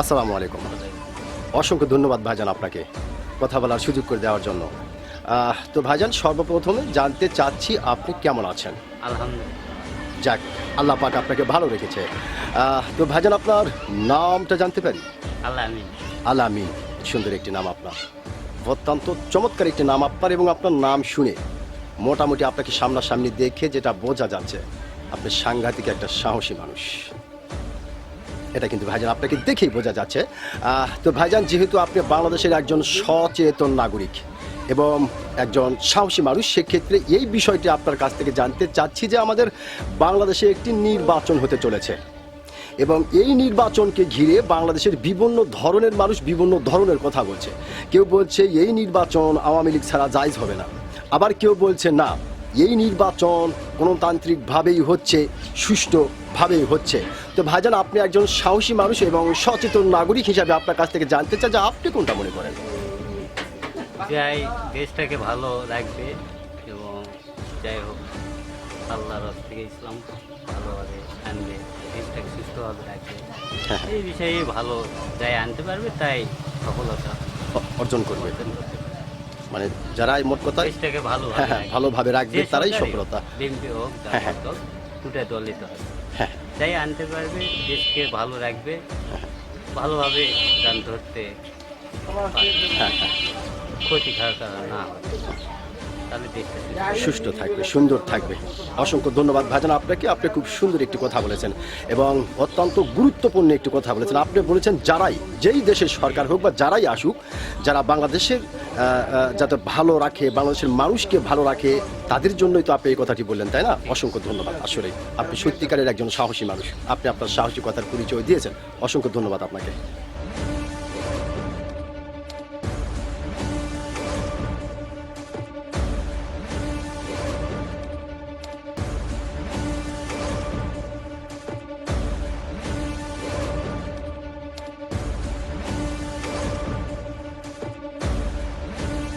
আসসালামু আলাইকুম। অসংখ্য ধন্যবাদ ভাইজান আপনাকে কথা বলার সুযোগ করে দেওয়ার জন্য। তো ভাইজান সর্বপ্রথমে জানতে চাচ্ছি আপনি কেমন আছেন? আলহামদুলিল্লাহ। যাক, আল্লাহ পাক আপনাকে ভালো রেখেছে। তো ভাইজান আপনার নামটা জানতে পারি? আল্লাহ আমিন। আল আমিন, সুন্দর একটি নাম আপনার। অত্যন্ত চমৎকার একটি নাম আপনার এবং আপনার নাম শুনে মোটামুটি আপনাকে সামনাসামনি দেখে যেটা বোঝা যাচ্ছে আপনি সাংঘাতিক একটা সাহসী মানুষ। এটা কিন্তু ভাইজান আপনাকে দেখেই বোঝা যাচ্ছে। তো ভাইজান যেহেতু আপনি বাংলাদেশের একজন সচেতন নাগরিক এবং একজন সাহসী মানুষ, সেক্ষেত্রে এই বিষয়টি আপনার কাছ থেকে জানতে চাচ্ছি যে আমাদের বাংলাদেশে একটি নির্বাচন হতে চলেছে এবং এই নির্বাচনকে ঘিরে বাংলাদেশের বিভিন্ন ধরনের মানুষ বিভিন্ন ধরনের কথা বলছে। কেউ বলছে এই নির্বাচন আওয়ামী লীগ ছাড়া জায়েজ হবে না, আবার কেউ বলছে না এই নির্বাচন গণতান্ত্রিকভাবেই হচ্ছে, সুষ্ঠুভাবেই হচ্ছে। তো ভাইজান আপনি একজন সাহসী মানুষ এবং সচেতন নাগরিক হিসাবে আপনার কাছ থেকে জানতে চাই যে আপনি কোনটা মনে করেন? যাই দেশটাকে ভালো রাখবে এবং যাই হোক আল্লাহর রাস্তা থেকে ইসলাম ভালোভাবে আনবে, দেশটাকে সুস্থভাবে রাখবে। হ্যাঁ। এই বিষয়ে ভালো যাই আনতে পারবে তাই সফলতা অর্জন করবে, অর্জন করতে পারবে। মানে যারা মোট কথা দেশটাকে ভালো হ্যাঁ ভালোভাবে রাখবে তারাই সফলতা। বিএনপি হোক হ্যাঁ, হ্যাঁ। দল দুটা দলই তো হবে, হ্যাঁ যাই আনতে পারবে দেশকে ভালো রাখবে, ভালোভাবে গান ধরতে হ্যাঁ হ্যাঁ ক্ষতি খাওয়ার কারণ না হয়, তাহলে দেশটা সুষ্ঠু থাকবে, সুন্দর থাকবে। অসংখ্য ধন্যবাদ ভাইজান আপনাকে। আপনি খুব সুন্দর একটি কথা বলেছেন এবং অত্যন্ত গুরুত্বপূর্ণ একটি কথা বলেছেন। আপনি বলেছেন যারাই, যেই দেশের সরকার হোক বা যারাই আসুক, যারা বাংলাদেশের যাতে ভালো রাখে, বাংলাদেশের মানুষকে ভালো রাখে, তাদের জন্যই তো আপনি এই কথাটি বললেন, তাই না? অসংখ্য ধন্যবাদ। আসলে আপনি সত্যিকারের একজন সাহসী মানুষ। আপনি আপনার সাহসিকতার পরিচয় দিয়েছেন। অসংখ্য ধন্যবাদ আপনাকে।